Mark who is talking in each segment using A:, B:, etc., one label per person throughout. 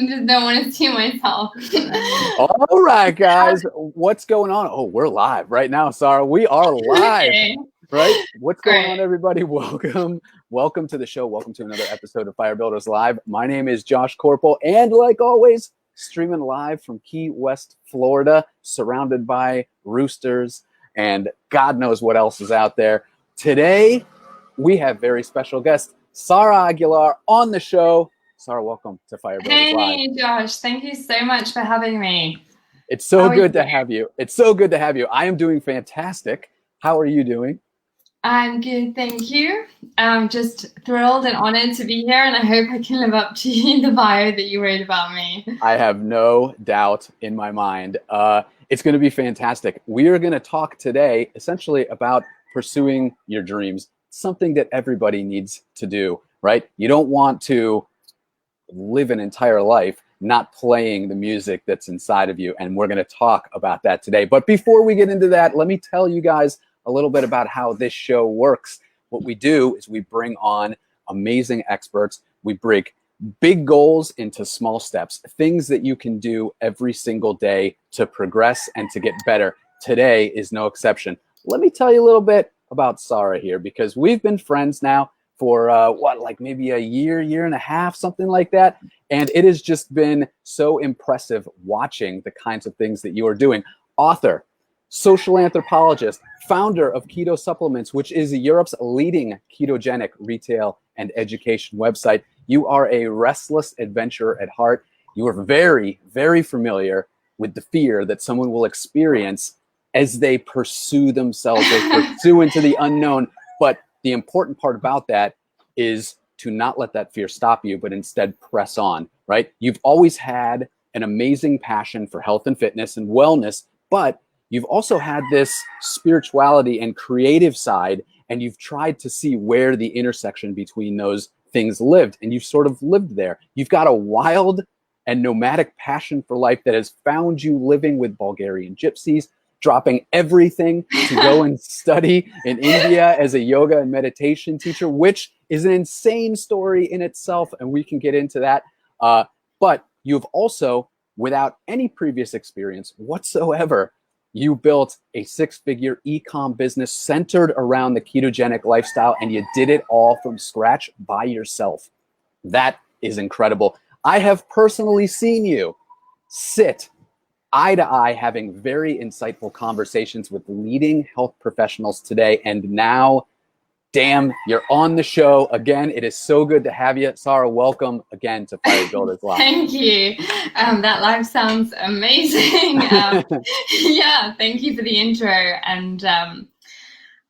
A: just don't want to see myself.
B: All right, guys, what's going on? Oh, we're live right now, Sara. We are live,
A: Okay,
B: right? What's going
A: great.
B: on, everybody? Welcome to the show. Welcome to another episode of Fire Builders Live. My name is Josh Koerpel, and like always, streaming live from Key West, Florida, surrounded by roosters and God knows what else is out there. Today, we have very special guest, Sara Aguilar, on the show. Sara, welcome to Fire Builders Live.
A: Hey, Josh. Thank you so much for having me.
B: It's so
A: How are
B: good to
A: you?
B: have you. It's so good to have you. I am doing fantastic. How are you doing?
A: I'm good, thank you. I'm just thrilled and honored to be here, and I hope I can live up to the bio that you wrote about me.
B: I have no doubt in my mind. It's going to be fantastic. We are going to talk today essentially about pursuing your dreams, something that everybody needs to do, right? You don't want to live an entire life not playing the music that's inside of you, and we're going to talk about that today. But before we get into that, let me tell you guys a little bit about how this show works. What we do is we bring on amazing experts. We break big goals into small steps, things that you can do every single day to progress and to get better. Today is no exception. Let me tell you a little bit about Sara here, because we've been friends now for maybe a year and a half, something like that. And it has just been so impressive watching the kinds of things that you are doing. Author, social anthropologist, founder of Keto Supplements, which is Europe's leading ketogenic retail and education website. You are a restless adventurer at heart. You are very, very familiar with the fear that someone will experience as they pursue themselves, they pursue into the unknown. But the important part about that is to not let that fear stop you, but instead press on, right? You've always had an amazing passion for health and fitness and wellness, but you've also had this spirituality and creative side, and you've tried to see where the intersection between those things lived, and you've sort of lived there. You've got a wild and nomadic passion for life that has found you living with Bulgarian gypsies, dropping everything to go and study in India as a yoga and meditation teacher, which is an insane story in itself, and we can get into that. But you've also, without any previous experience whatsoever, you built a six-figure e-com business centered around the ketogenic lifestyle, and you did it all from scratch by yourself. That is incredible. I have personally seen you sit eye to eye having very insightful conversations with leading health professionals today, and now, damn, you're on the show again. It is so good to have you. Sara, welcome again to Fire Builders Live.
A: Thank you. That live sounds amazing. Yeah, thank you for the intro, and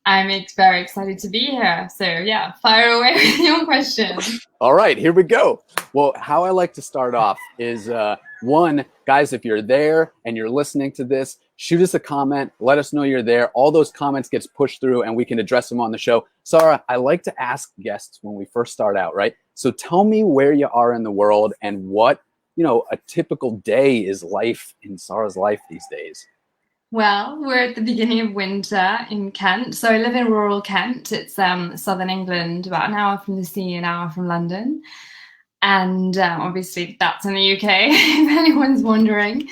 A: I'm very excited to be here. So yeah, fire away with your questions.
B: All right, here we go. Well, how I like to start off is one, guys, if you're there and you're listening to this, shoot us a comment. Let us know you're there. All those comments gets pushed through and we can address them on the show. Sara, I like to ask guests when we first start out, right? So tell me where you are in the world and what, a typical day is life in Sara's life these days.
A: Well, we're at the beginning of winter in Kent. So I live in rural Kent. It's southern England, about an hour from the sea, an hour from London. And obviously that's in the UK, if anyone's wondering.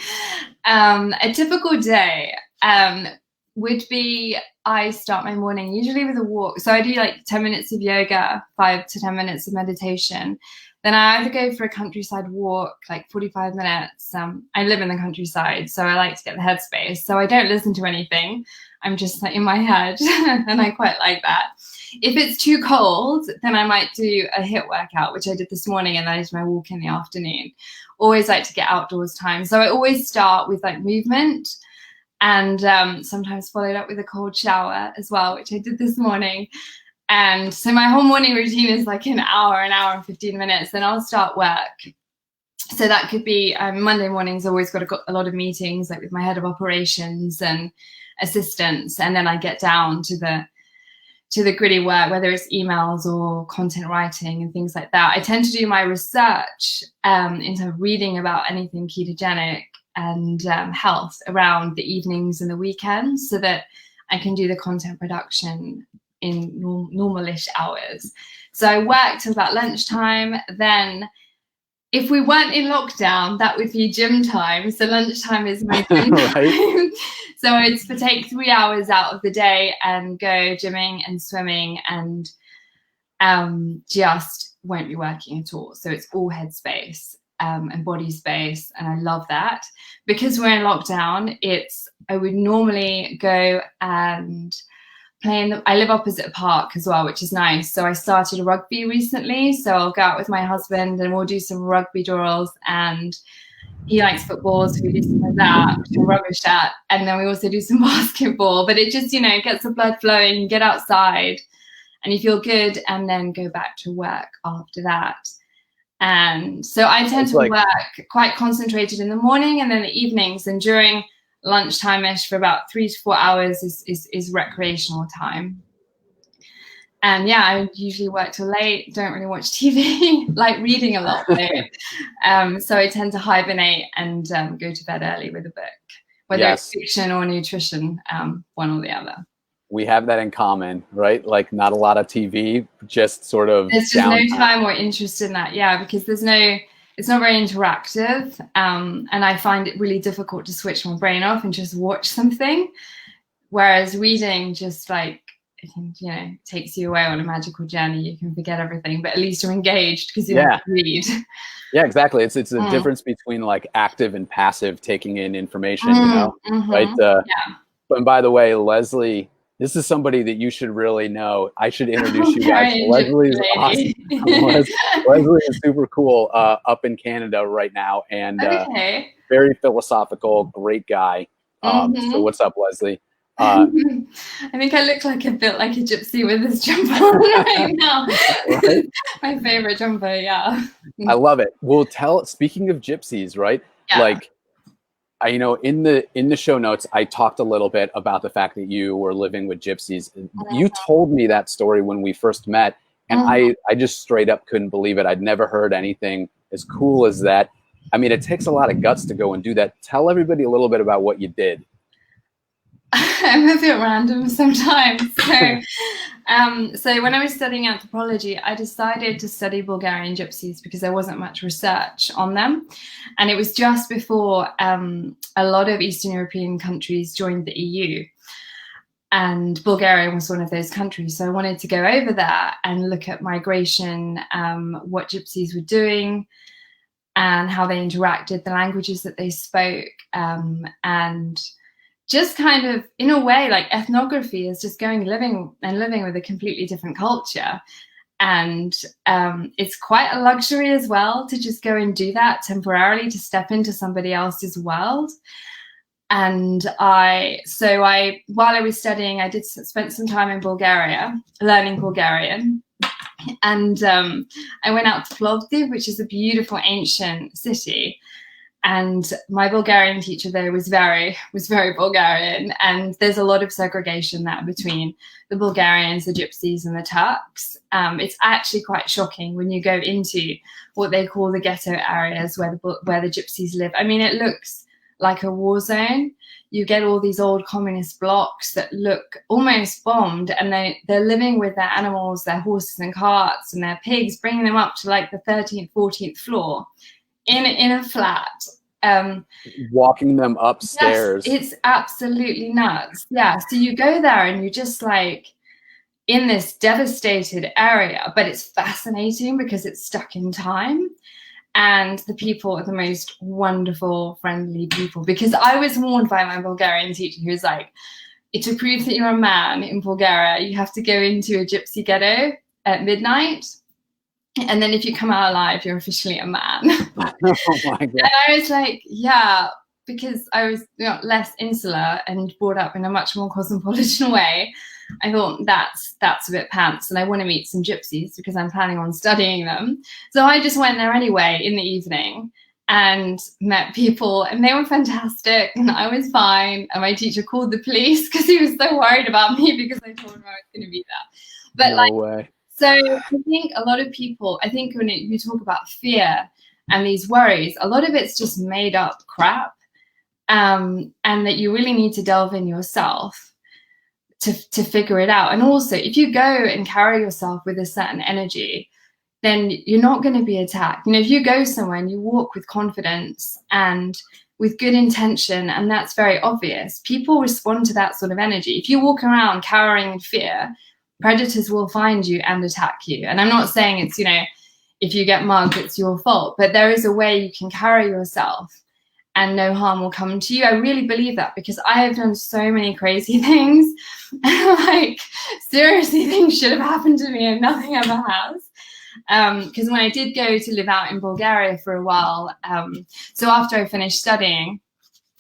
A: A typical day would be, I start my morning usually with a walk. So I do like 10 minutes of yoga, 5 to 10 minutes of meditation. Then I either go for a countryside walk, like 45 minutes. I live in the countryside, so I like to get the headspace. So I don't listen to anything. I'm just like in my head, and I quite like that. If it's too cold, then I might do a HIIT workout, which I did this morning, and then I did my walk in the afternoon. Always like to get outdoors time. So I always start with like movement, and sometimes followed up with a cold shower as well, which I did this morning. And so my whole morning routine is like an hour and 15 minutes, then I'll start work. So that could be Monday mornings, always got a lot of meetings, like with my head of operations and assistants. And then I get down to the gritty work, whether it's emails or content writing and things like that. I tend to do my research into reading about anything ketogenic and health around the evenings and the weekends, so that I can do the content production in normalish hours. So I work till about lunchtime. Then if we weren't in lockdown, that would be gym time. So lunchtime is my gym
B: Right?
A: time. So it's to take 3 hours out of the day and go gymming and swimming, and just won't be working at all. So it's all headspace and body space. And I love that. Because we're in lockdown, I would normally go and I live opposite a park as well, which is nice. So I started rugby recently. So I'll go out with my husband and we'll do some rugby drills, and he likes football, so we do some of that, which I'm rubbish at. And then we also do some basketball, but it just, gets the blood flowing, you get outside and you feel good, and then go back to work after that. And so I tend to work quite concentrated in the morning, and then the evenings, and during lunchtime-ish for about 3 to 4 hours is recreational time. And yeah, I usually work till late, don't really watch TV, like reading a lot though. So I tend to hibernate and go to bed early with a book, whether it's fiction or nutrition, one or the other.
B: We have that in common, right? Like not a lot of TV, just sort of
A: there's just no time or interest in that. Yeah, because it's not very interactive. And I find it really difficult to switch my brain off and just watch something. Whereas reading just takes you away on a magical journey. You can forget everything, but at least you're engaged because you read.
B: Yeah, exactly. It's a difference between like active and passive taking in information, right? And by the way, Leslie, this is somebody that you should really know. I should introduce you guys. Leslie is awesome. Leslie is super cool up in Canada right now, and very philosophical, great guy. So what's up, Leslie?
A: I think I look like a bit like a gypsy with this jumper on right now. Right? My favorite jumper, yeah.
B: I love it. Well, speaking of gypsies, right? Yeah. Like, in the show notes, I talked a little bit about the fact that you were living with gypsies. You told me that story when we first met, and I just straight up couldn't believe it. I'd never heard anything as cool as that. I mean, it takes a lot of guts to go and do that. Tell everybody a little bit about what you did.
A: I'm a bit random sometimes. So when I was studying anthropology, I decided to study Bulgarian gypsies because there wasn't much research on them. And it was just before a lot of Eastern European countries joined the EU. And Bulgaria was one of those countries. So I wanted to go over there and look at migration, what gypsies were doing, and how they interacted, the languages that they spoke, and just kind of, in a way, like ethnography is just living with a completely different culture. And it's quite a luxury as well to just go and do that temporarily, to step into somebody else's world. And while I was studying, I spent some time in Bulgaria, learning Bulgarian. And I went out to Plovdiv, which is a beautiful ancient city. And my Bulgarian teacher there was very Bulgarian, and there's a lot of segregation there between the Bulgarians, the gypsies, and the Turks. It's actually quite shocking when you go into what they call the ghetto areas where the gypsies live. I mean, it looks like a war zone. You get all these old communist blocks that look almost bombed, and they're living with their animals, their horses and carts, and their pigs, bringing them up to like the 13th, 14th floor. In a flat,
B: walking them upstairs.
A: It's absolutely nuts. Yeah, so you go there and you're just like in this devastated area, but it's fascinating because it's stuck in time, and the people are the most wonderful, friendly people. Because I was warned by my Bulgarian teacher, who was like, to prove that you're a man in Bulgaria, you have to go into a gypsy ghetto at midnight. And then if you come out alive, you're officially a man. Oh my God. And I was like, yeah, because I was less insular and brought up in a much more cosmopolitan way. I thought that's a bit pants, and I want to meet some gypsies because I'm planning on studying them. So I just went there anyway in the evening and met people, and they were fantastic, and I was fine. And my teacher called the police because he was so worried about me because I told him I was going to be there. But
B: no way.
A: So I think a lot of people, when you talk about fear and these worries, a lot of it's just made up crap, and that you really need to delve in yourself to figure it out. And also, if you go and carry yourself with a certain energy, then you're not going to be attacked. You know, if you go somewhere and you walk with confidence and with good intention, and that's very obvious, people respond to that sort of energy. If you walk around cowering in fear, predators will find you and attack you. And I'm not saying it's, you know, if you get mugged, it's your fault, but there is a way you can carry yourself and no harm will come to you. I really believe that, because I have done so many crazy things. Like, seriously, things should have happened to me and nothing ever has. Because when I did go to live out in Bulgaria for a while, so after I finished studying,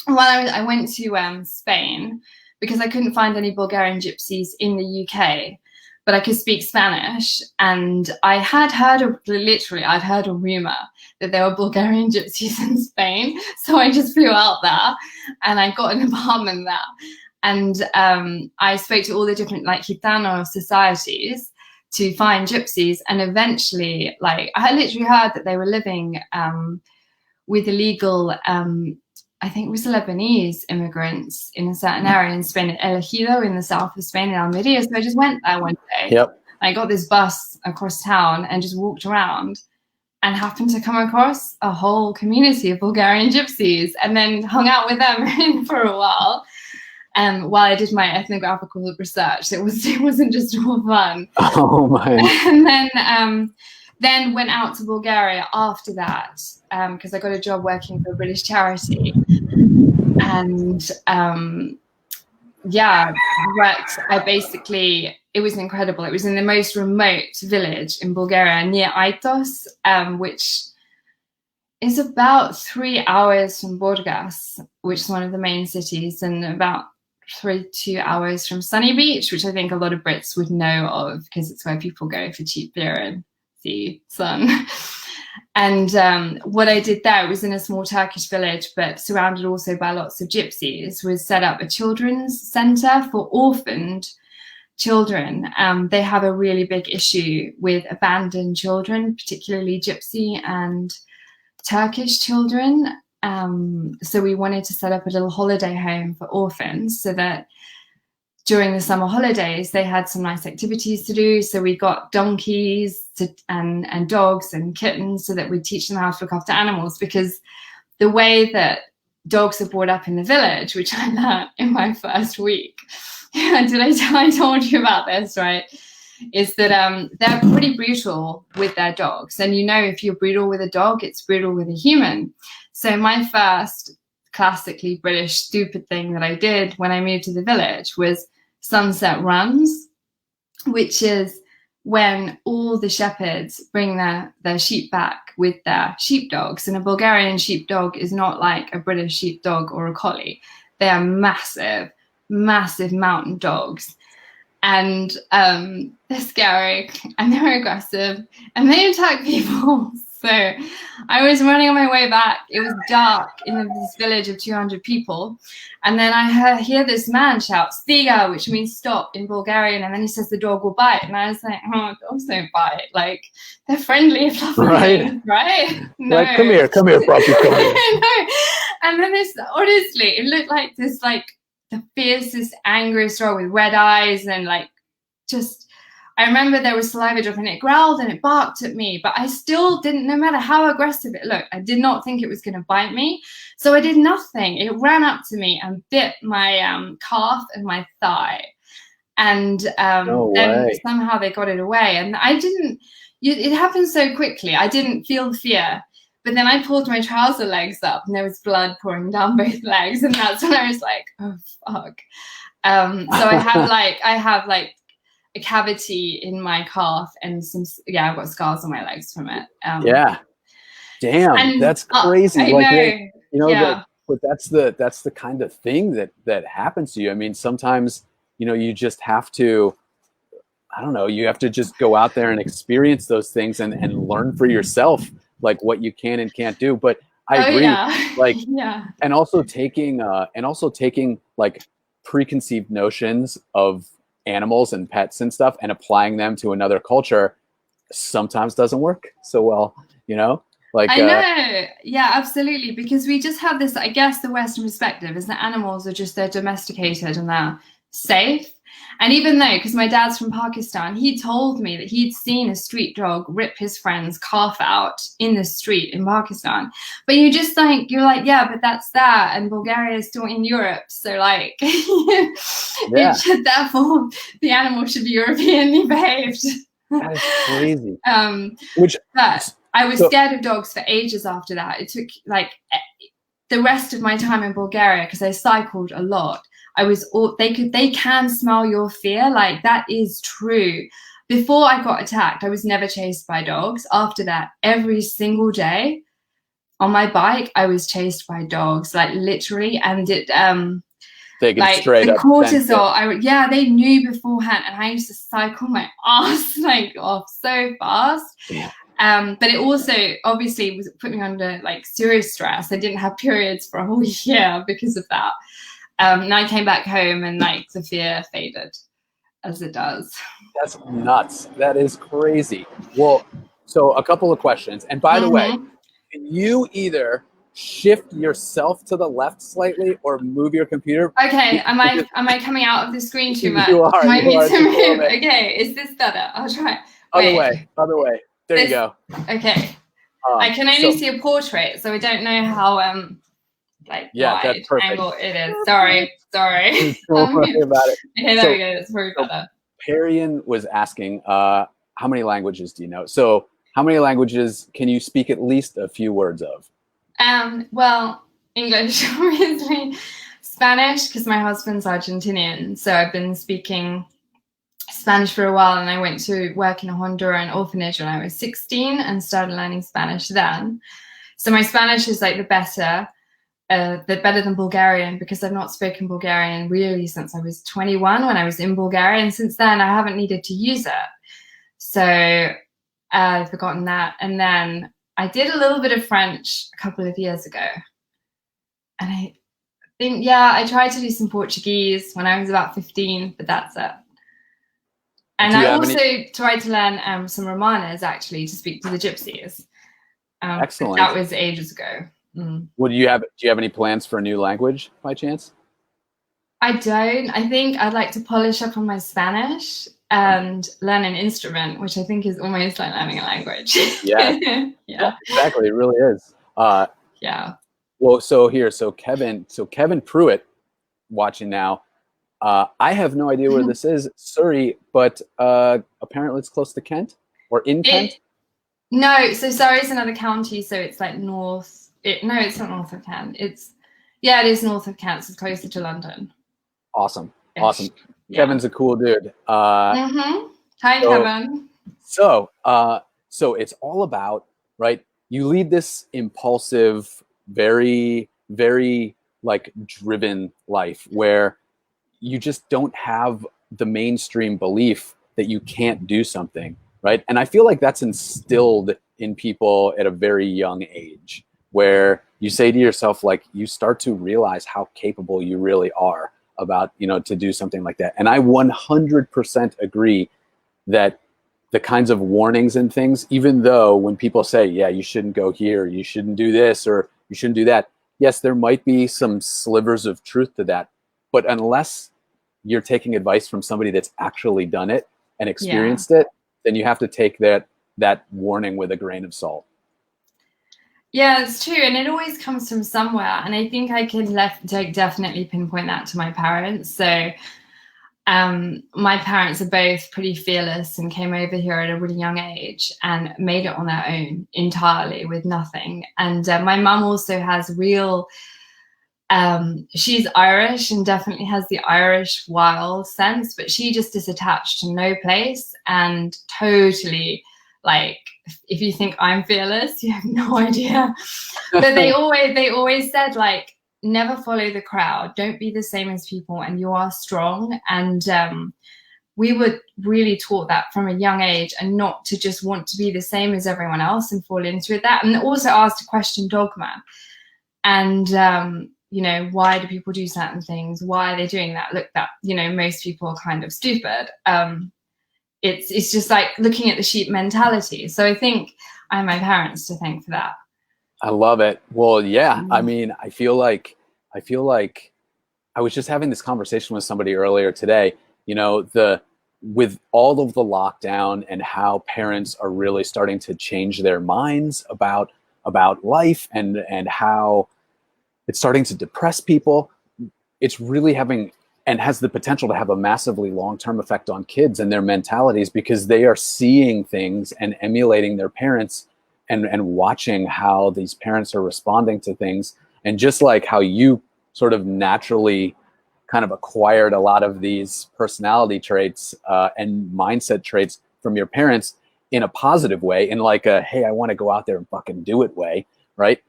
A: while I went to Spain, because I couldn't find any Bulgarian gypsies in the UK, but I could speak Spanish, and I had heard I'd heard a rumor that there were Bulgarian gypsies in Spain, so I just flew out there, and I got an apartment there, and I spoke to all the different like Gitano societies to find gypsies, and eventually, like, I literally heard that they were living with illegal, I think it was Lebanese immigrants in a certain area in Spain, El Ejido, in the south of Spain, in Almeria. So I just went there one day.
B: Yep.
A: I got this bus across town and just walked around and happened to come across a whole community of Bulgarian gypsies, and then hung out with them for a while. While I did my ethnographical research, it wasn't just all fun.
B: Oh my!
A: And then went out to Bulgaria after that, because I got a job working for a British charity, and yeah, worked. It was incredible. It was in the most remote village in Bulgaria near Aitos, which is about 3 hours from Burgas, which is one of the main cities, and about 2 hours from Sunny Beach, which I think a lot of Brits would know of, because it's where people go for cheap beer and the sun. And what I did there was in a small Turkish village, but surrounded also by lots of gypsies, was set up a children's centre for orphaned children. They have a really big issue with abandoned children, particularly gypsy and Turkish children. So we wanted to set up a little holiday home for orphans, so that during the summer holidays they had some nice activities to do. So we got donkeys and dogs and kittens, so that we teach them how to look after animals, because the way that dogs are brought up in the village, which I learned in my first week, I told you about this, right? Is that they're pretty brutal with their dogs. And you know, if you're brutal with a dog, it's brutal with a human. So my first classically British stupid thing that I did when I moved to the village was sunset runs, which is when all the shepherds bring their sheep back with their sheepdogs. And a Bulgarian sheepdog is not like a British sheepdog or a collie. They are massive, massive mountain dogs. And they're scary, and they're aggressive, and they attack people. So I was running on my way back. It was dark in this village of 200 people. And then I hear this man shout, "Stiga," which means stop in Bulgarian. And then he says the dog will bite. And I was like, oh, dogs don't bite. Like, they're friendly, fluffy, right? No.
B: Like, come here, puppy, come here.
A: No. And then honestly, it looked like this, like, the fiercest, angriest dog with red eyes, and like, I remember there was saliva dropping. It growled and it barked at me, but I still didn't, no matter how aggressive it looked, I did not think it was going to bite me. So I did nothing. It ran up to me and bit my calf and my thigh. And then somehow they got it away. And it happened so quickly. I didn't feel fear. But then I pulled my trouser legs up and there was blood pouring down both legs. And that's when I was like, oh, fuck. So I have a cavity in my calf and I've got scars on my legs from it.
B: Yeah. Damn, that's crazy.
A: I know.
B: Yeah. But that's the kind of thing that happens to you. I mean, sometimes, you just have to, I don't know, you have to just go out there and experience those things and learn for yourself, like, what you can and can't do. But I agree.
A: Yeah.
B: Like,
A: yeah.
B: and also taking like preconceived notions of animals and pets and stuff and applying them to another culture sometimes doesn't work so well, like,
A: I know. Yeah, absolutely. Because we just have this, I guess the Western perspective is that animals are just, they're domesticated and they're safe. And even though, because my dad's from Pakistan, he told me that he'd seen a street dog rip his friend's calf out in the street in Pakistan. But you just like, you're like, yeah, but that's that. And Bulgaria is still in Europe. So like,
B: Yeah,
A: therefore the animal should be Europeanly behaved.
B: that is crazy.
A: But I was scared of dogs for ages after that. It took like the rest of my time in Bulgaria, because I cycled a lot. They can smell your fear. Like, that is true. Before I got attacked, I was never chased by dogs. After that, every single day on my bike, I was chased by dogs, like literally. And it,
B: Taking
A: like
B: straight
A: the
B: up
A: cortisol, they knew beforehand, and I used to cycle my ass like off so fast.
B: Yeah.
A: But it also obviously was put me under like serious stress. I didn't have periods for a whole year because of that. And I came back home and like the fear faded, as it does.
B: That's nuts. That is crazy. Well, so a couple of questions. And by the way, can you either shift yourself to the left slightly or move your computer?
A: Okay, am I coming out of the screen too much?
B: You are.
A: I need to move. Okay, is this better? I'll try.
B: Other way. There you go.
A: Okay. I can only see a portrait, so I don't know how wide
B: that's perfect.
A: Angle it is. Sorry.
B: Don't worry about it.
A: Okay, there we go. That's probably better.
B: Parian was asking, how many languages do you know? So how many languages can you speak at least a few words of?
A: Well, English, obviously. Spanish, because my husband's Argentinian. So I've been speaking Spanish for a while, and I went to work in a Honduran orphanage when I was 16 and started learning Spanish then. So my Spanish is like the better than Bulgarian, because I've not spoken Bulgarian really since I was 21 when I was in Bulgaria, and since then I haven't needed to use it. So I've forgotten that. And then I did a little bit of French a couple of years ago. And I think, I tried to do some Portuguese when I was about 15, but that's it. And I also tried to learn some Romanas, actually, to speak to the gypsies.
B: Excellent.
A: That was ages ago.
B: Well, do you have any plans for a new language by chance?
A: I don't. I think I'd like to polish up on my Spanish and learn an instrument, which I think is almost like learning a language.
B: Yeah. Yeah, exactly. It really is.
A: Yeah.
B: Well, so Kevin Pruitt watching now. I have no idea where this is, Surrey, but apparently it's close to Kent or in Kent.
A: No, so Surrey's another county, so it's like north. No, it's not north of Kent. It is north of Kent, so it's closer to London.
B: Awesome. Yeah. Kevin's a cool dude.
A: Hi, Kevin.
B: So it's all about, right? You lead this impulsive, very, very like driven life where you just don't have the mainstream belief that you can't do something, right? And I feel like that's instilled in people at a very young age, where you say to yourself, like, you start to realize how capable you really are about, to do something like that. And I 100% agree that the kinds of warnings and things, even though when people say, yeah, you shouldn't go here, you shouldn't do this, or you shouldn't do that. Yes, there might be some slivers of truth to that. But unless you're taking advice from somebody that's actually done it and experienced it, then you have to take that warning with a grain of salt.
A: Yeah, it's true. And it always comes from somewhere. And I think I can definitely pinpoint that to my parents. So my parents are both pretty fearless and came over here at a really young age and made it on their own entirely with nothing. And my mum also has she's Irish and definitely has the Irish wild sense, but she just is attached to no place and totally, like, if you think I'm fearless, you have no idea. But they always said, like, never follow the crowd, don't be the same as people, and you are strong. And we were really taught that from a young age, and not to just want to be the same as everyone else and fall into that. And also asked to question dogma and why do people do certain things? Why are they doing that? Look, that, most people are kind of stupid. It's just like looking at the sheep mentality. So I think I have my parents to thank for that.
B: I love it. Well, yeah. I mean, I feel like I was just having this conversation with somebody earlier today. you know, the with all of the lockdown and how parents are really starting to change their minds about life, and how it's starting to depress people. It's really having, and has the potential to have, a massively long-term effect on kids and their mentalities, because they are seeing things and emulating their parents, and watching how these parents are responding to things. And just like how you sort of naturally kind of acquired a lot of these personality traits and mindset traits from your parents in a positive way, in like a, hey, I want to go out there and fucking do it way, right?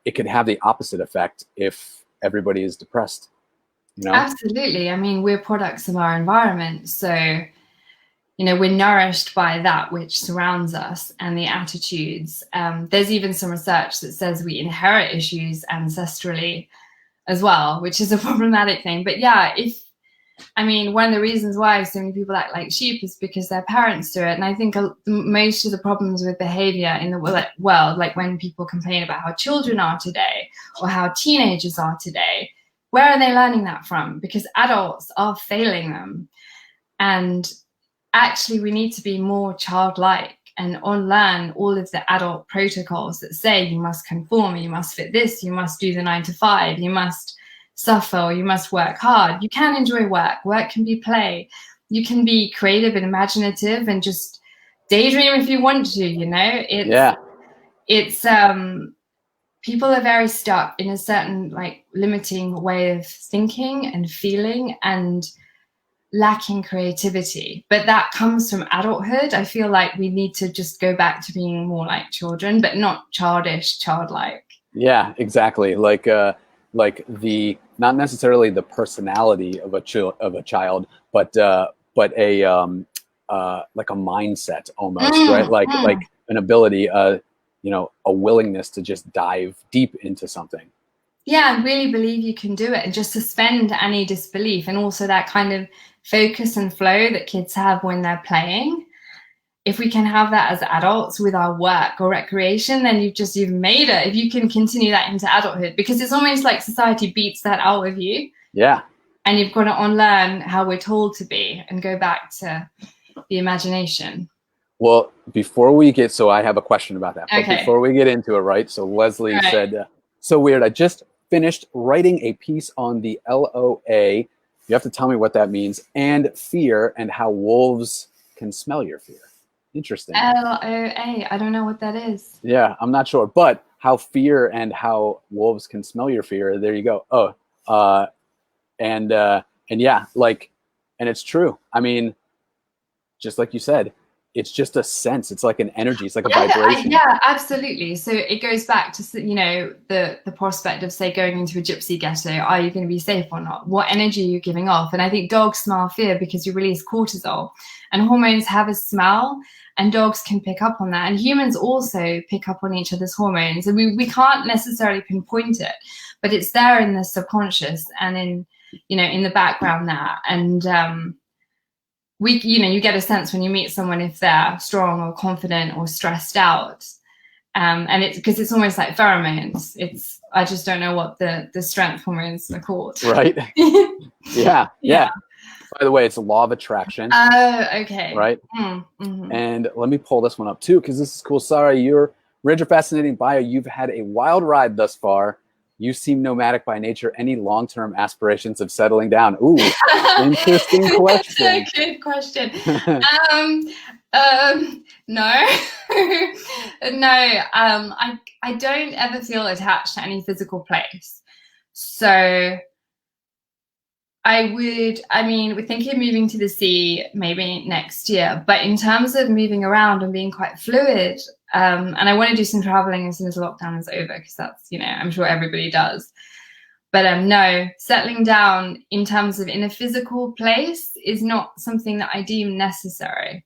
B: It could have the opposite effect if everybody is depressed, you know?
A: Absolutely. I mean, we're products of our environment. So, you know, we're nourished by that which surrounds us and the attitudes. There's even some research that says we inherit issues ancestrally as well, which is a problematic thing. But yeah, one of the reasons why so many people act like sheep is because their parents do it. And I think most of the problems with behavior in the world, like when people complain about how children are today or how teenagers are today, where are they learning that from? Because adults are failing them. And actually, we need to be more childlike and unlearn all of the adult protocols that say you must conform, you must fit this, you must do the 9 to 5, you must suffer, or you must work hard. You can enjoy work. Work can be play. You can be creative and imaginative and just daydream if you want to, you know? It's people are very stuck in a certain like limiting way of thinking and feeling and lacking creativity. But that comes from adulthood. I feel like we need to just go back to being more like children, but not childish, childlike.
B: Yeah, exactly. Like the, not necessarily the personality of a child, but a like a mindset almost, right? Like an ability, you know, a willingness to just dive deep into something.
A: Yeah, and really believe you can do it and just suspend any disbelief, and also that kind of focus and flow that kids have when they're playing. If we can have that as adults with our work or recreation, then you've made it. If you can continue that into adulthood, because it's almost like society beats that out of you.
B: Yeah.
A: And you've got to unlearn how we're told to be and go back to the imagination.
B: Well, before we get, so I have a question about that. But
A: Okay.
B: before we get into it, right? So Leslie said, so weird. I just finished writing a piece on the LOA. You have to tell me what that means, and fear, and how wolves can smell your fear. Interesting.
A: LOA. I don't know what that is.
B: Yeah, I'm not sure, but how fear and how wolves can smell your fear. There you go. Oh, and yeah, like, and it's true. I mean, just like you said, it's just a sense. It's like an energy. It's like a vibration.
A: Yeah, absolutely. So it goes back to, you know, the prospect of, say, going into a gypsy ghetto. Are you going to be safe or not? What energy are you giving off? And I think dogs smell fear because you release cortisol, and hormones have a smell, and dogs can pick up on that. And humans also pick up on each other's hormones. And we can't necessarily pinpoint it, but it's there in the subconscious and in, you know, in the background there. And you get a sense when you meet someone if they're strong or confident or stressed out. And it's because it's almost like pheromones. I just don't know what the strength hormones are called.
B: Right. Yeah. By the way, it's a law of attraction.
A: Oh, okay.
B: Right.
A: Mm-hmm.
B: And let me pull this one up too, because this is cool. Sara, your fascinating bio. You've had a wild ride thus far. You seem nomadic by nature. Any long-term aspirations of settling down? Ooh, interesting question.
A: That's a good question. No. No. I don't ever feel attached to any physical place. So we're thinking of moving to the sea maybe next year. But in terms of moving around and being quite fluid, and I want to do some traveling as soon as lockdown is over, because that's, you know, I'm sure everybody does. But no, settling down in terms of in a physical place is not something that I deem necessary.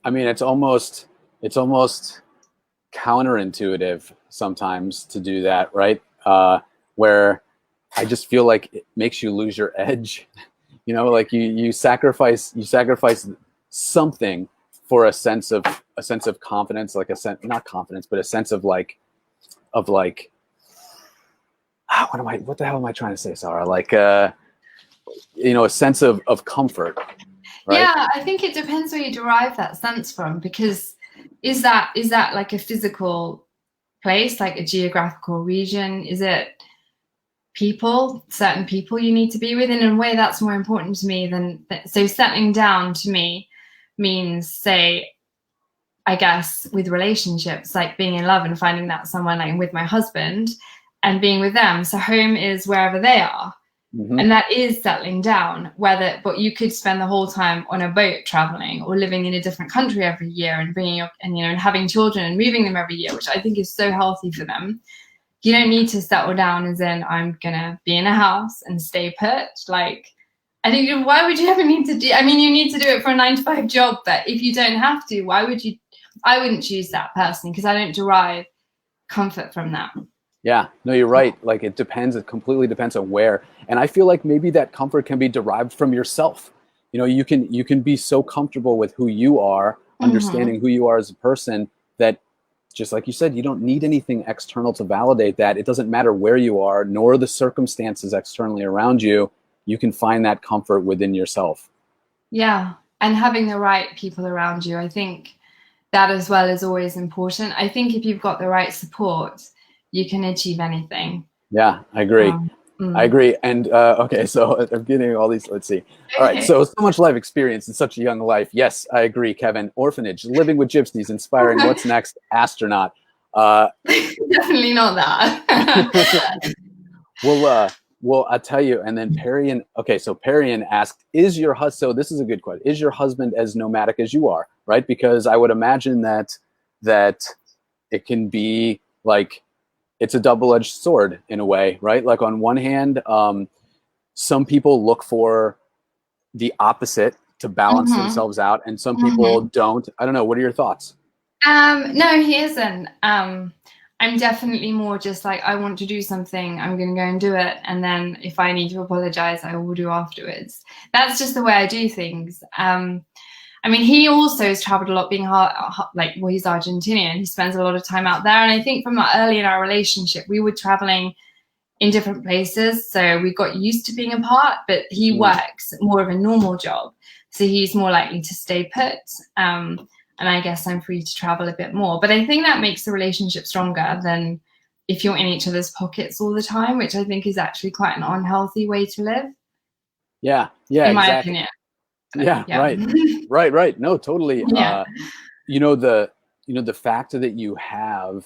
B: I mean, it's almost counterintuitive sometimes to do that, right? Where I just feel like it makes you lose your edge. You know, like you sacrifice something for a sense of confidence, like not confidence, but a sense of like what the hell am I trying to say, Sara? Like a sense of comfort, right?
A: Yeah, I think it depends where you derive that sense from, because is that like a physical place, like a geographical region? Is it certain people you need to be with? In a way, that's more important to me than so settling down to me means, say, I guess with relationships, like being in love and finding that someone, like with my husband and being with them. So home is wherever they are.
B: Mm-hmm.
A: And that is settling down, but you could spend the whole time on a boat traveling or living in a different country every year and and having children and moving them every year, which I think is so healthy for them. You don't need to settle down as in, I'm going to be in a house and stay put. Like, I think, why would you ever need to I mean, you need to do it for a 9-to-5 job, but if you don't have to, why would you? I wouldn't choose that personally, because I don't derive comfort from that.
B: Yeah, no, you're right. Like, it depends. It completely depends on where. And I feel like maybe that comfort can be derived from yourself. You can be so comfortable with who you are, understanding who you are as a person, that just like you said, you don't need anything external to validate that. It doesn't matter where you are, nor the circumstances externally around you. You can find that comfort within yourself.
A: Yeah. And having the right people around you, I think that as well is always important. I think if you've got the right support, you can achieve anything.
B: Yeah, I agree. I agree. And okay, so I'm getting all these. Let's see. All right, so much life experience in such a young life. Yes, I agree, Kevin. Orphanage, living with gypsies, inspiring. What's next? Astronaut.
A: Definitely not that.
B: Well, I'll tell you. And then Perrian asked, "Is your husband?" So this is a good question. Is your husband as nomadic as you are? Right, because I would imagine that it can be like, it's a double-edged sword in a way, right? Like, on one hand, some people look for the opposite to balance themselves out, and some people don't. I don't know. What are your thoughts?
A: No, he isn't. I'm definitely more just like, I want to do something, I'm going to go and do it. And then if I need to apologize, I will do afterwards. That's just the way I do things. I mean, he also has traveled a lot, being he's Argentinian. He spends a lot of time out there. And I think from early in our relationship, we were traveling in different places. So we got used to being apart, but he works more of a normal job. So he's more likely to stay put. And I guess I'm free to travel a bit more. But I think that makes the relationship stronger than if you're in each other's pockets all the time, which I think is actually quite an unhealthy way to live.
B: Yeah,
A: in my opinion.
B: Yeah, right. No, totally.
A: Yeah.
B: The fact that you have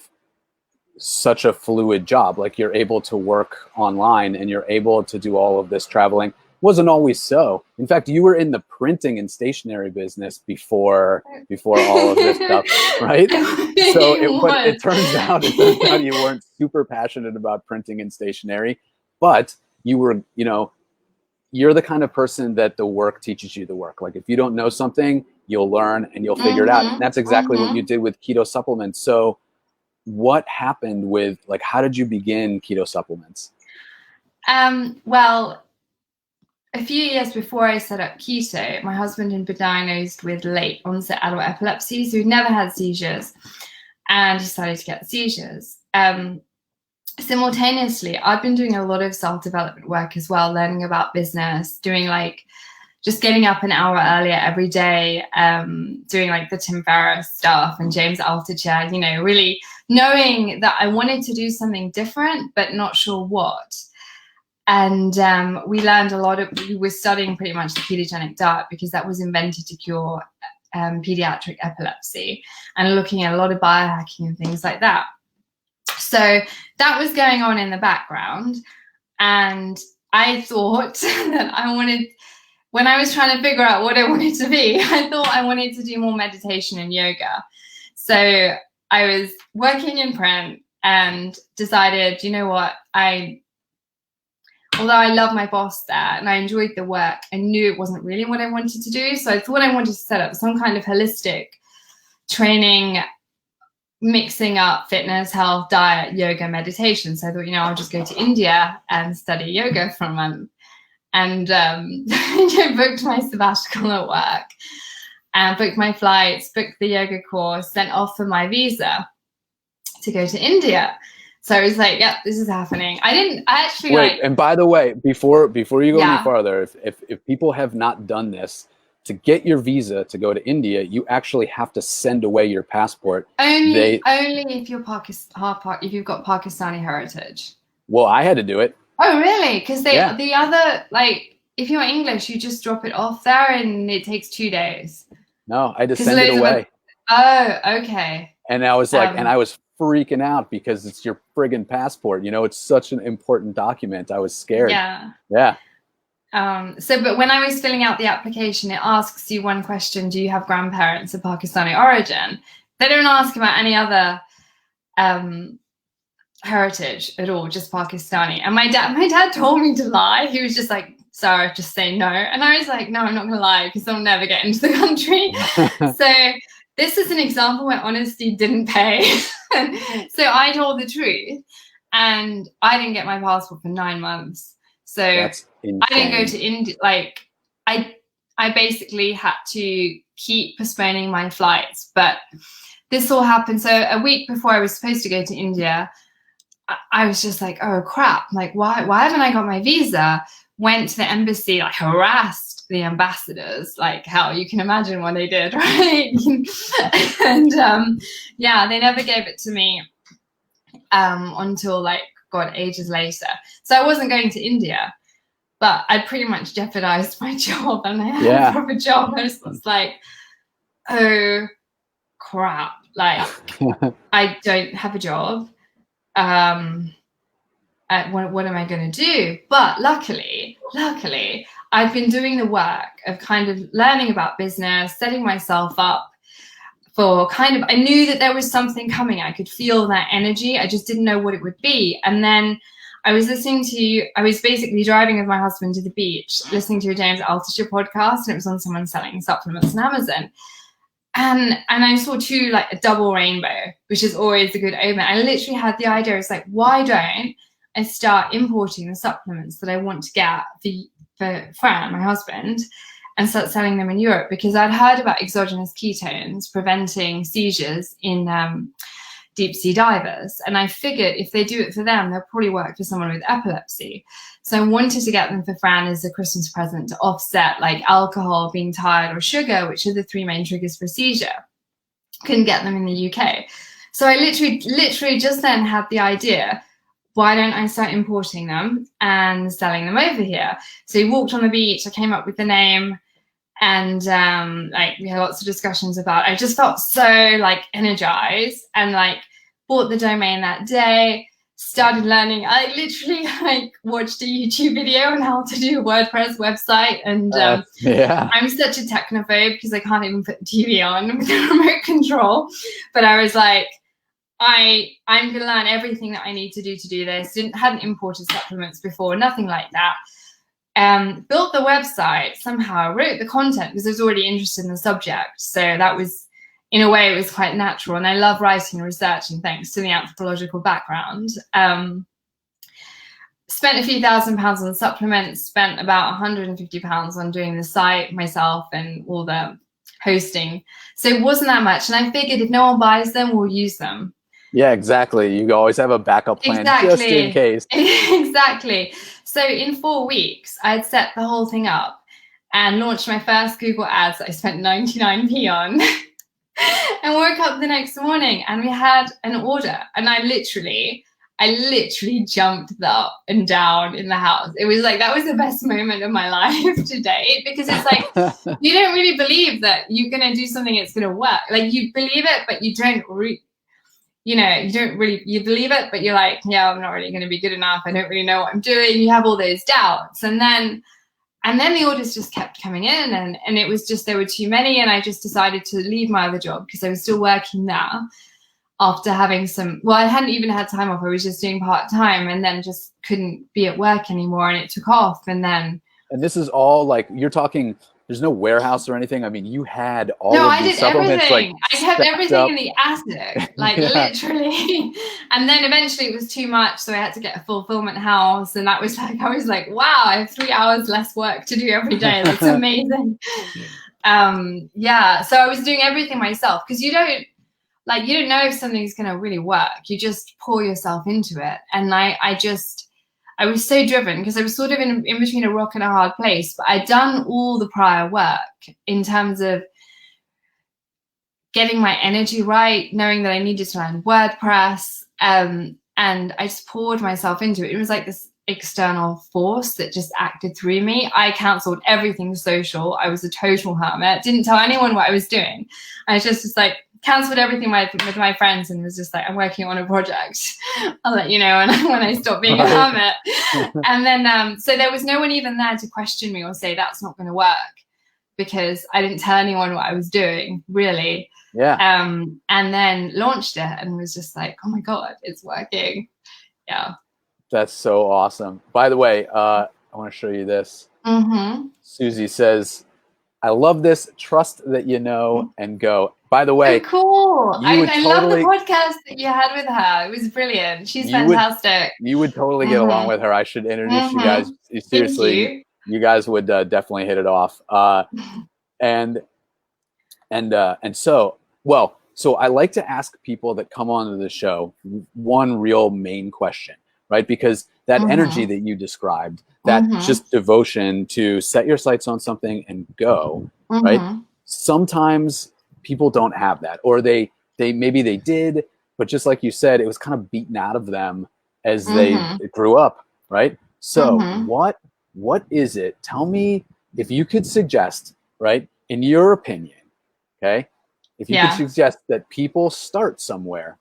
B: such a fluid job, like you're able to work online and you're able to do all of this traveling, wasn't always so. In fact, you were in the printing and stationery business before all of this stuff, right? So it turns out you weren't super passionate about printing and stationery, but you were, you're the kind of person that the work teaches you the work. Like, if you don't know something, you'll learn and you'll figure it out. And that's exactly what you did with keto supplements. So what happened with, like, how did you begin keto supplements?
A: Well, a few years before I set up keto, my husband had been diagnosed with late onset adult epilepsy. So he'd never had seizures, and he started to get seizures. Simultaneously, I've been doing a lot of self-development work as well, learning about business, doing just getting up an hour earlier every day, doing the Tim Ferriss stuff and James Altucher, really knowing that I wanted to do something different, but not sure what. And we learned we were studying pretty much the ketogenic diet, because that was invented to cure pediatric epilepsy, and looking at a lot of biohacking and things like that. So that was going on in the background. And I thought that when I was trying to figure out what I wanted to be, I thought I wanted to do more meditation and yoga. So I was working in print and decided, you know what, although I love my boss there and I enjoyed the work, I knew it wasn't really what I wanted to do. So I thought I wanted to set up some kind of holistic training, mixing up fitness, health, diet, yoga, meditation. So I thought, I'll just go to India and study yoga for a month. And I booked my sabbatical at work, and booked my flights, booked the yoga course, sent off for my visa to go to India. So I was like, yep, this is happening. I actually
B: Wait,
A: like,
B: and by the way, before you go any
A: yeah,
B: farther, if people have not done this, to get your visa to go to India, you actually have to send away your passport.
A: only
B: They
A: if you're if you've got Pakistani heritage.
B: Well, I had to do it.
A: Oh, really? Because
B: Yeah.
A: the other, like, if you're English, you just drop it off there and it takes 2 days.
B: No, I had to
A: Because
B: send it
A: loads of
B: away.
A: oh, okay.
B: And I was like, and
A: Um,
B: I was freaking out because it's your friggin' passport. You know, it's such an important document. I was scared.
A: yeah.
B: Yeah.
A: But when I was filling out the application, it asks you one question: do you have grandparents of Pakistani origin? They don't ask about any other heritage at all, just Pakistani. And my dad told me to lie. He was just like, Sarah, just say no. And I was like, no, I'm not gonna lie because I'll never get into the country. So this is an example where honesty didn't pay. So I told the truth, and I didn't get my passport for 9 months. So
B: That's insane.
A: I didn't go to India. Like I basically had to keep postponing my flights. But this all happened. So a week before I was supposed to go to India, I was just like, oh crap, like why haven't I got my visa? Went to the embassy, like harassed the ambassadors, like hell, you can imagine what they did, right? And yeah, they never gave it to me until like God, ages later. So I wasn't going to India, but I pretty much jeopardized my job, and I had a proper job. I was like, oh crap, like I don't have a job. What am I going to do? But luckily, I've been doing the work of kind of learning about business, setting myself up for kind of, I knew that there was something coming. I could feel that energy. I just didn't know what it would be. And then I was basically driving with my husband to the beach, listening to a James Altucher podcast, and it was on someone selling supplements on Amazon. And I saw two, like a double rainbow, which is always a good omen. I literally had the idea, it's like, why don't I start importing the supplements that I want to get for Fran, my husband, and start selling them in Europe? Because I'd heard about exogenous ketones preventing seizures in deep sea divers. And I figured if they do it for them, they'll probably work for someone with epilepsy. So I wanted to get them for Fran as a Christmas present to offset like alcohol, being tired, or sugar, which are the 3 main triggers for seizure. Couldn't get them in the UK. So I literally just then had the idea, why don't I start importing them and selling them over here? So we walked on the beach, I came up with the name, and like we had lots of discussions about it. I just felt so like energized, and like bought the domain that day, started learning. I literally like watched a YouTube video on how to do a WordPress website, and
B: yeah,
A: I'm such a technophobe because I can't even put the TV on with the remote control. But I was like, I'm gonna learn everything that I need to do this. Hadn't imported supplements before, nothing like that. Built the website somehow, wrote the content because I was already interested in the subject. So that was, in a way, it was quite natural. And I love writing and researching thanks to the anthropological background. Spent a few £1,000s on supplements, spent about £150 on doing the site myself and all the hosting. So it wasn't that much. And I figured if no one buys them, we'll use them.
B: Yeah, exactly. You always have a backup plan just in case.
A: Exactly. So in 4 weeks, I had set the whole thing up and launched my first Google ads that I spent 99p on and woke up the next morning and we had an order. And I literally jumped up and down in the house. It was like, that was the best moment of my life to date, because it's like, you don't really believe that you're going to do something that's going to work. Like you believe it, but you don't you believe it, but you're like, yeah, I'm not really going to be good enough. I don't really know what I'm doing. You have all those doubts. And then the orders just kept coming in, and it was just, there were too many. And I just decided to leave my other job because I was still working there after having I hadn't even had time off. I was just doing part-time, and then just couldn't be at work anymore. And it took off. And
B: this is all like, you're talking, there's no warehouse or anything. I mean, you had all of these supplements.
A: Everything.
B: Like,
A: I kept everything in the attic, like literally. And then eventually it was too much, so I had to get a fulfillment house. And that was like, I was like, wow, I have 3 hours less work to do every day. That's amazing. Yeah. So I was doing everything myself, because you don't, like, you don't know if something's going to really work. You just pour yourself into it. And I was so driven because I was sort of in between a rock and a hard place, but I'd done all the prior work in terms of getting my energy right, knowing that I needed to learn WordPress. And I just poured myself into it. It was like this external force that just acted through me. I cancelled everything social. I was a total hermit. Didn't tell anyone what I was doing. I was just like, cancelled everything with my friends and was just like, I'm working on a project. I'll let you know when I stop being a hermit. And then, so there was no one even there to question me or say that's not going to work, because I didn't tell anyone what I was doing, really.
B: Yeah.
A: And then launched it and was just like, oh my God, it's working. Yeah.
B: That's so awesome. By the way, I want to show you this.
A: Mm-hmm.
B: Susie says, I love this. Trust that you know and go. By the way,
A: so cool. I love the
B: totally,
A: podcast that you had with her. It was brilliant. She's fantastic.
B: You would totally get along with her. I should introduce you guys. Seriously, you guys would definitely hit it off. And so, well, so I like to ask people that come onto the show one real main question, right? Because that energy that you described, that just devotion to set your sights on something and go, right? Sometimes people don't have that, or they maybe they did, but just like you said, it was kind of beaten out of them as they grew up, right? So what is it? Tell me if you could suggest, right, in your opinion, okay, if you could suggest that people start somewhere.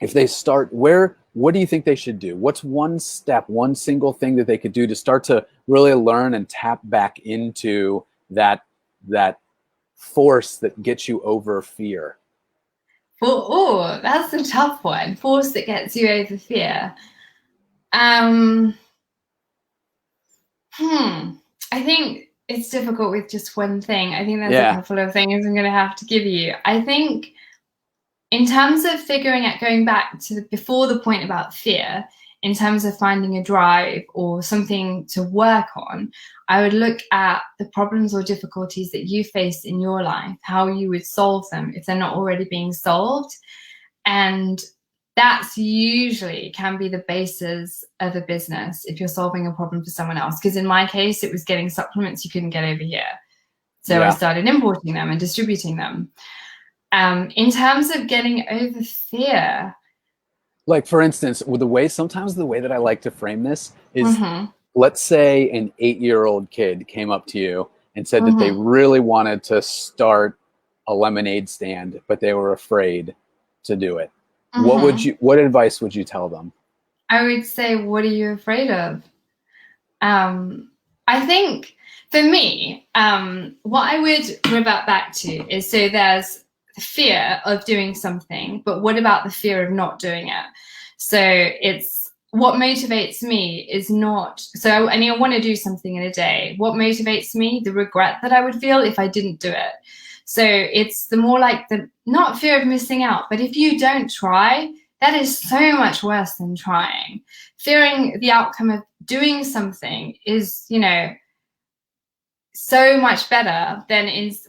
B: If they start, what do you think they should do? What's one step, one single thing that they could do to start to really learn and tap back into that force that gets you over fear?
A: Oh, that's a tough one. Force that gets you over fear. I think it's difficult with just one thing. I think there's a couple of things I'm going to have to give you. I think in terms of figuring out, going back to before the point about fear, in terms of finding a drive or something to work on, I would look at the problems or difficulties that you face in your life, how you would solve them if they're not already being solved. And that's usually can be the basis of a business if you're solving a problem for someone else. Because in my case, it was getting supplements you couldn't get over here. So I started importing them and distributing them. In terms of getting over fear,
B: like for instance, sometimes the way that I like to frame this is, let's say an 8-year-old kid came up to you and said that they really wanted to start a lemonade stand, but they were afraid to do it. What advice would you tell them?
A: I would say, what are you afraid of? I think for me, what I would revert back to is, so there's the fear of doing something, but what about the fear of not doing it? So it's what motivates me is not, so I want to do something in a day. What motivates me? The regret that I would feel if I didn't do it. So it's the more like the, not fear of missing out, but if you don't try, that is so much worse than trying. Fearing the outcome of doing something is, so much better than it's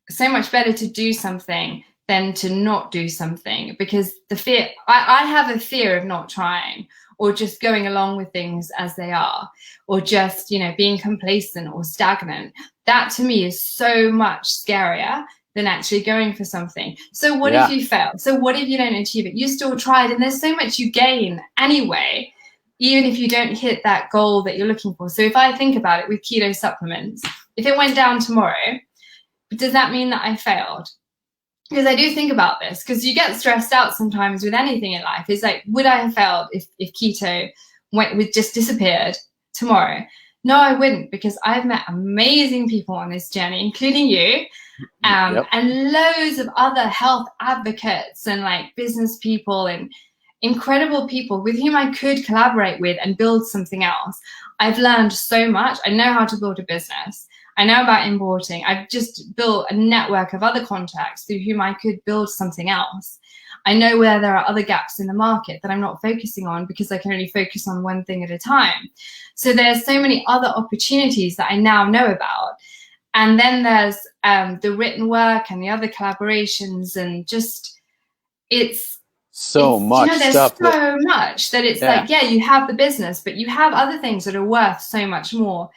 A: so much better to do something than to not do something, because the fear, I have a fear of not trying, or just going along with things as they are, or just, being complacent or stagnant. That to me is so much scarier than actually going for something. So what if you fail? So what if you don't achieve it? You still tried, and there's so much you gain anyway, even if you don't hit that goal that you're looking for. So if I think about it with keto supplements, if it went down tomorrow, does that mean that I failed? Because I do think about this, because you get stressed out sometimes with anything in life. It's like, would I have failed if keto just disappeared tomorrow? No, I wouldn't, because I've met amazing people on this journey, including you, and loads of other health advocates and like business people and incredible people with whom I could collaborate with and build something else. I've learned so much. I know how to build a business. I know about importing. I've just built a network of other contacts through whom I could build something else. I know where there are other gaps in the market that I'm not focusing on, because I can only focus on one thing at a time. So there's so many other opportunities that I now know about. And then there's the written work and the other collaborations, and just
B: So
A: you
B: much
A: know, there's
B: stuff that,
A: so much that it's
B: yeah.
A: like, yeah, you have the business, but you have other things that are worth so much more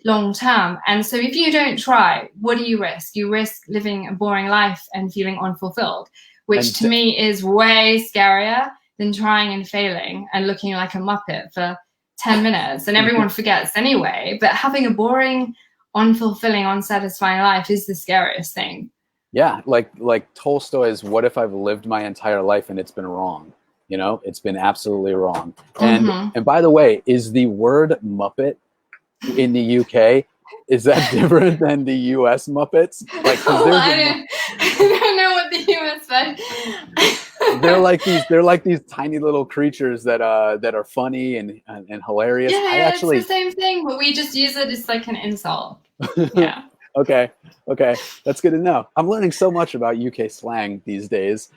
A: long term. And so if you don't try, what do you risk? You risk living a boring life and feeling unfulfilled, which
B: And
A: to me is way scarier than trying and failing and looking like a muppet for 10 minutes and everyone forgets anyway. But having a boring, unfulfilling, unsatisfying life is the scariest thing.
B: yeah, like Tolstoy's "What if I've lived my entire life and it's been wrong?" You know, it's been absolutely wrong.
A: Mm-hmm.
B: And by the way, is the word Muppet in the UK, is that different than the US Muppets? Like, because
A: Oh,
B: there's
A: I don't know what the US
B: they're like these tiny little creatures that are funny and hilarious. I
A: Yeah, it's the
B: actually
A: same thing, but we just use it as like an insult. Yeah.
B: okay, okay, that's good to know. I'm learning so much about UK slang these days.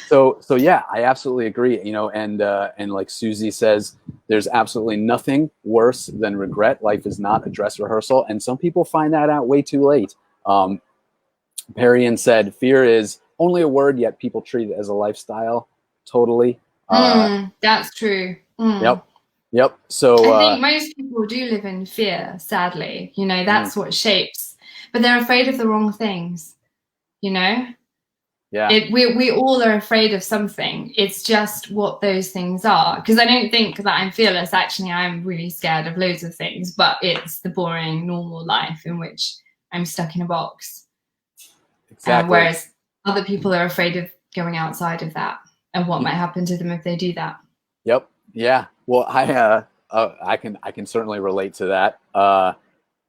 B: So yeah, I absolutely agree. You know, and like Susie says, there's absolutely nothing worse than regret. Life is not a dress rehearsal, and some people find that out way too late. Perrion said, "Fear is only a word, yet people treat it as a lifestyle." Totally.
A: That's true.
B: Yep. Yep. So
A: I think most people do live in fear, sadly. You know,
B: mm,
A: that's what shapes, but they're afraid of the wrong things, you know?
B: yeah.
A: We all are afraid of something. It's just what those things are. Because I don't think that I'm fearless. Actually, I'm really scared of loads of things, but it's the boring, normal life in which I'm stuck in a box.
B: Exactly.
A: Whereas other people are afraid of going outside of that and what might happen to them if they do that.
B: Yep. Yeah. Well, I can certainly relate to that.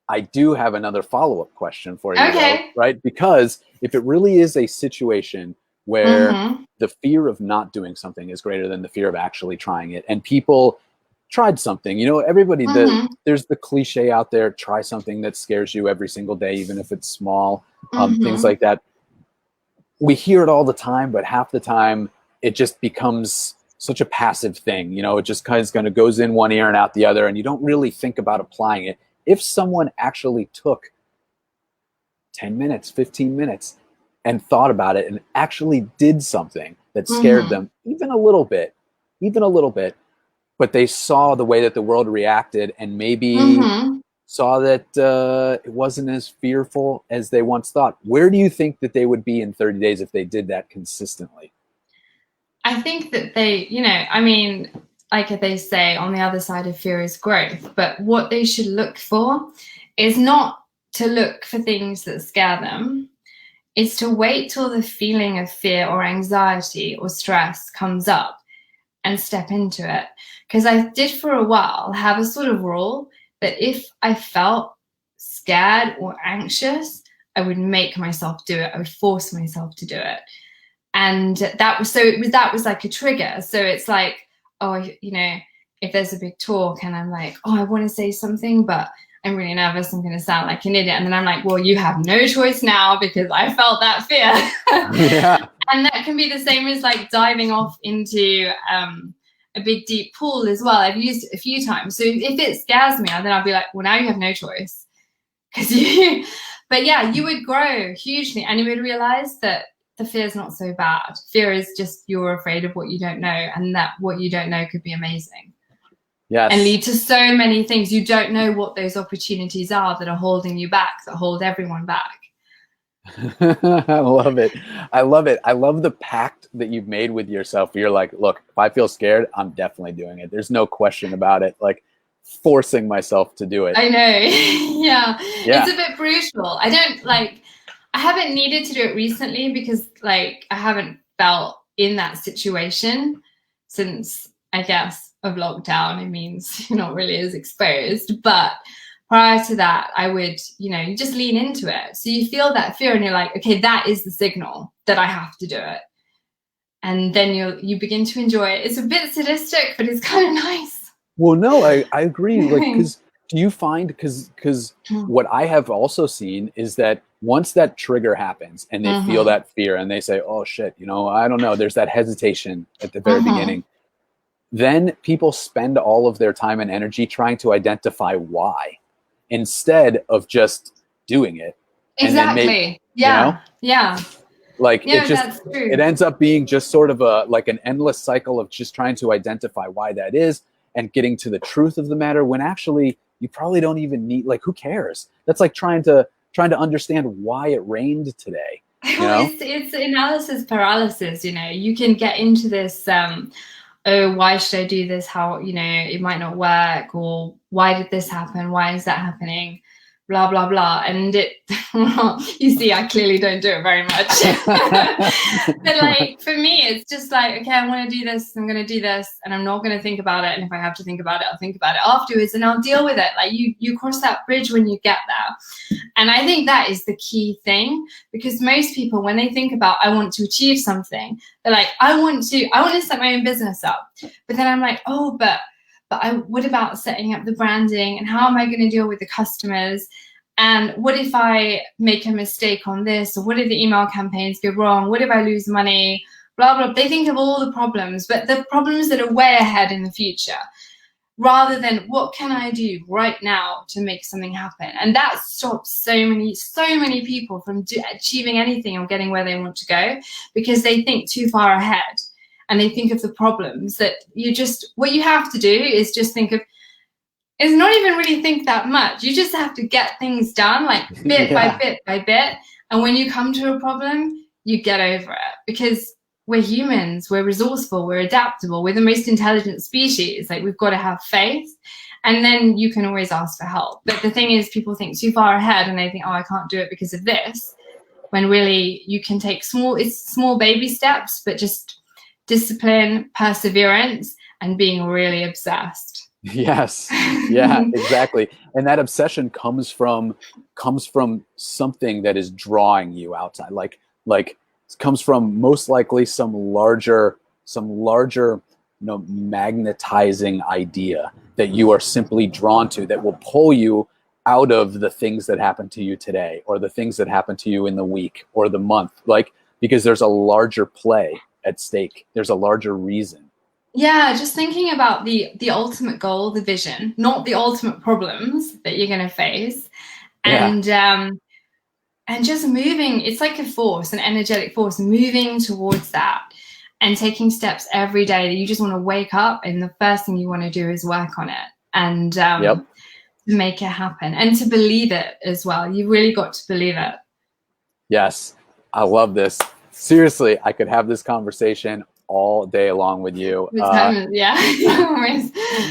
B: I do have another follow-up question for you, though,
A: Okay.
B: right? Because if it really is a situation where the fear of not doing something is greater than the fear of actually trying it, and people tried something, you know, everybody, there's the cliche out there: try something that scares you every single day, even if it's small, things like that. We hear it all the time, but half the time it just becomes such a passive thing. You know, it just kind of goes in one ear and out the other, and you don't really think about applying it. If someone actually took 10 minutes, 15 minutes and thought about it and actually did something that scared them even a little bit, but they saw the way that the world reacted and maybe saw that it wasn't as fearful as they once thought, where do you think that they would be in 30 days if they did that consistently?
A: I think that they, you know, I mean, like they say, on the other side of fear is growth. But what they should look for is not to look for things that scare them. It's to wait till the feeling of fear or anxiety or stress comes up and step into it. Because I did for a while have a sort of rule that if I felt scared or anxious, I would make myself do it. I would force myself to do it. And that was like a trigger. So it's like, oh, you know, if there's a big talk and I'm like, oh, I want to say something, but I'm really nervous, I'm going to sound like an idiot. And then I'm like, well, you have no choice now because I felt that fear.
B: Yeah.
A: And that can be the same as like diving off into a big deep pool as well. I've used it a few times. So if it scares me, then I'll be like, well, now you have no choice. But yeah, you would grow hugely and you would realize that the fear is not so bad. Fear is just you're afraid of what you don't know, and that what you don't know could be amazing.
B: Yes.
A: And lead to so many things. You don't know what those opportunities are that are holding you back, that hold everyone back.
B: I love it. I love it. I love the pact that you've made with yourself. You're like, look, if I feel scared, I'm definitely doing it. There's no question about it. Like forcing myself to do it.
A: I know. Yeah.
B: Yeah.
A: It's a bit brutal. I haven't needed to do it recently because like I haven't felt in that situation since, I guess, of lockdown. It means you're not really as exposed. But prior to that, I would, you know, you just lean into it. So you feel that fear and you're like, okay, that is the signal that I have to do it. And then you begin to enjoy it. It's a bit sadistic, but it's kind of nice.
B: Well, no, I agree. Like, because do you find, because what I have also seen is that once that trigger happens and they feel that fear and they say, oh shit, you know, I don't know, there's that hesitation at the very beginning. Then people spend all of their time and energy trying to identify why, instead of just doing it. And then maybe,
A: Exactly. Yeah. Yeah.
B: like
A: No, that's
B: it
A: true.
B: ends up being just sort of like an endless cycle of just trying to identify why that is and getting to the truth of the matter, when actually you probably don't even need, like, who cares? That's like trying to understand why it rained today, you
A: Well,
B: know?
A: it's analysis paralysis. You can get into this. Oh, why should I do this? How, it might not work, or why did this happen? Why is that happening? Blah, blah, blah. And well, you see, I clearly don't do it very much. But like, for me, it's just like, okay, I want to do this. I'm going to do this, and I'm not going to think about it. And if I have to think about it, I'll think about it afterwards, and I'll deal with it. Like, you cross that bridge when you get there. And I think that is the key thing, because most people, when they think about, I want to achieve something, they're like, I want to set my own business up. But then I'm like, oh, but what about setting up the branding, and how am I going to deal with the customers? And what if I make a mistake on this? Or what if the email campaigns go wrong? What if I lose money? Blah, blah. They think of all the problems, but the problems that are way ahead in the future, rather than what can I do right now to make something happen. And that stops so many people from achieving anything or getting where they want to go, because they think too far ahead. And they think of the problems that what you have to do is just think of, is not even really think that much. You just have to get things done, like bit by bit by bit. And when you come to a problem, you get over it, because we're humans, we're resourceful, we're adaptable, we're the most intelligent species. Like, we've got to have faith, and then you can always ask for help. But the thing is, people think too far ahead, and they think, oh, I can't do it because of this, when really you can take small baby steps, but just discipline, perseverance, and being really obsessed.
B: Yes. Yeah, exactly. And that obsession comes from something that is drawing you outside. Like it comes from most likely some larger, magnetizing idea that you are simply drawn to, that will pull you out of the things that happen to you today, or the things that happen to you in the week or the month. Like, because there's a larger play at stake. There's a larger reason.
A: Yeah, just thinking about the ultimate goal, the vision, not the ultimate problems that you're going to face.
B: Yeah.
A: And just moving. It's like a force, an energetic force, moving towards that, and taking steps every day that you just want to wake up, and the first thing you want to do is work on it, and
B: Yep.
A: to make it happen, and to believe it as well. You really got to believe it.
B: Yes. I love this. Seriously, I could have this conversation all day long with you.
A: Yeah.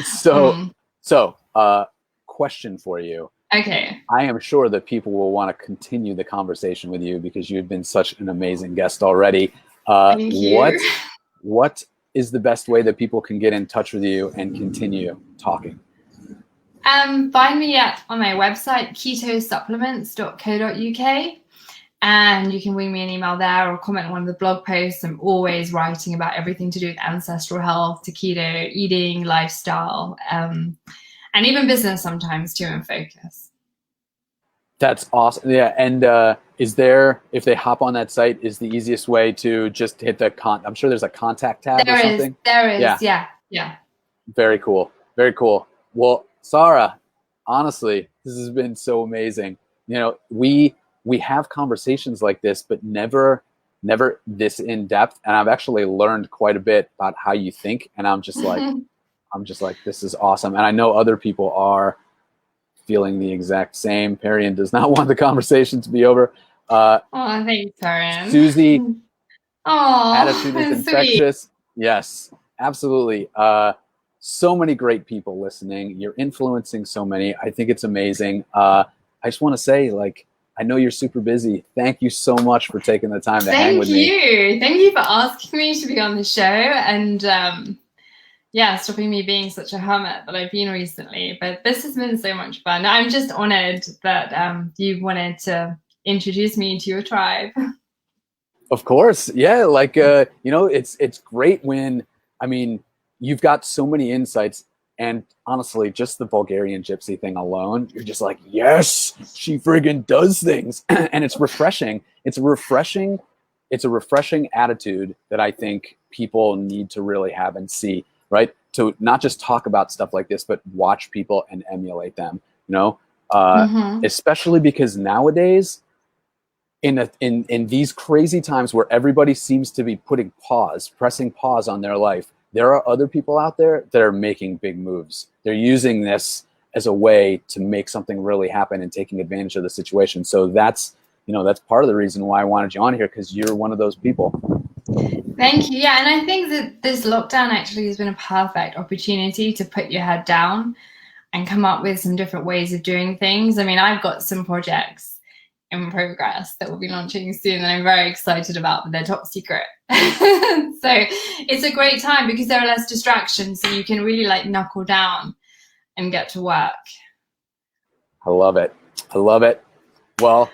B: So, question for you.
A: Okay.
B: I am sure that people will want to continue the conversation with you, because you've been such an amazing guest already.
A: Thank you.
B: What is the best way that people can get in touch with you and continue talking?
A: Find me on my website, ketosupplements.co.uk. And you can wing me an email there, or comment on one of the blog posts. I'm always writing about everything to do with ancestral health, to keto, eating, lifestyle, and even business sometimes too, in focus.
B: That's awesome. Yeah. And is there, if they hop on that site, is the easiest way to just hit I'm sure there's a contact tab or something?
A: There is. Yeah.
B: Very cool. Very cool. Well, Sara, honestly, this has been so amazing. We have conversations like this, but never this in depth. And I've actually learned quite a bit about how you think. And I'm just like, this is awesome. And I know other people are feeling the exact same. Perian does not want the conversation to be over.
A: Oh, thanks, Perian.
B: Susie,
A: oh,
B: attitude is infectious. Sweet. Yes, absolutely. So many great people listening. You're influencing so many. I think it's amazing. I just want to say, like, I know you're super busy. Thank you so much for taking the time to hang with me.
A: Thank you for asking me to be on the show, and stopping me being such a hermit that I've been recently. But this has been so much fun. I'm just honored that you wanted to introduce me to your tribe.
B: Of course. Yeah. Like, it's great when, you've got so many insights. And honestly, just the Bulgarian gypsy thing alone, you're just like, yes, she friggin' does things. And it's refreshing. It's a refreshing attitude that I think people need to really have and see, right? To not just talk about stuff like this, but watch people and emulate them.
A: Mm-hmm.
B: Especially because nowadays, in these crazy times where everybody seems to be pressing pause on their life, there are other people out there that are making big moves. They're using this as a way to make something really happen and taking advantage of the situation. So that's part of the reason why I wanted you on here, because you're one of those people.
A: Thank you. Yeah, and I think that this lockdown actually has been a perfect opportunity to put your head down and come up with some different ways of doing things. I mean, I've got some projects in progress that will be launching soon that I'm very excited about, but they're top secret. So it's a great time because there are less distractions, so you can really like knuckle down and get to work.
B: I love it. I love it. Well,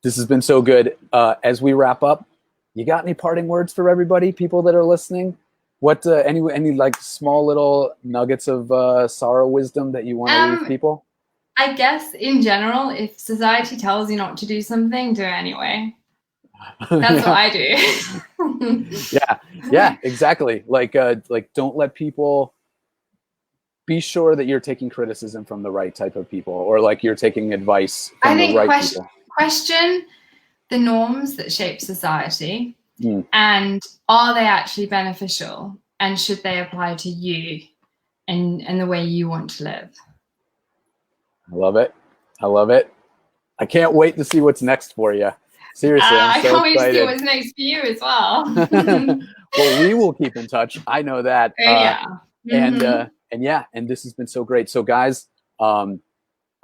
B: this has been so good. As we wrap up, you got any parting words for everybody, people that are listening? What any like small little nuggets of Sara wisdom that you want to leave people?
A: I guess in general, if society tells you not to do something, do it anyway. That's what I do.
B: Yeah, exactly. Like don't let people. Be sure that you're taking criticism from the right type of people, or like you're taking advice from the right people.
A: Question the norms that shape society, and are they actually beneficial, and should they apply to you and the way you want to live?
B: I love it. I love it. I can't wait to see what's next for you. Seriously, I'm so
A: I can't
B: excited.
A: wait to see what's next for you as well.
B: Well, we will keep in touch. I know that.
A: Yeah.
B: And this has been so great. So guys, I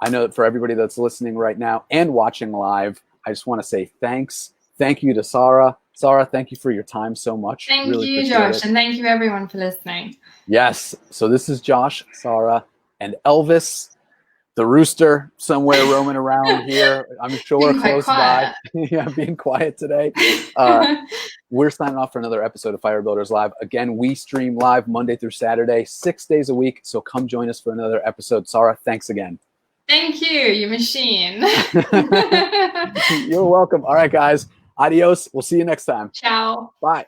B: know that for everybody that's listening right now and watching live, I just want to say thanks. Thank you to Sara. Sara, thank you for your time so much.
A: Thank you, Josh, and thank you everyone for listening.
B: Yes. So this is Josh, Sara, and Elvis, the rooster, somewhere roaming around here. I'm sure close by. Yeah, being quiet today. We're signing off for another episode of Fire Builders Live. Again, we stream live Monday through Saturday, 6 days a week. So come join us for another episode. Sara, thanks again.
A: Thank you, you machine.
B: You're welcome. All right, guys. Adios. We'll see you next time.
A: Ciao.
B: Bye.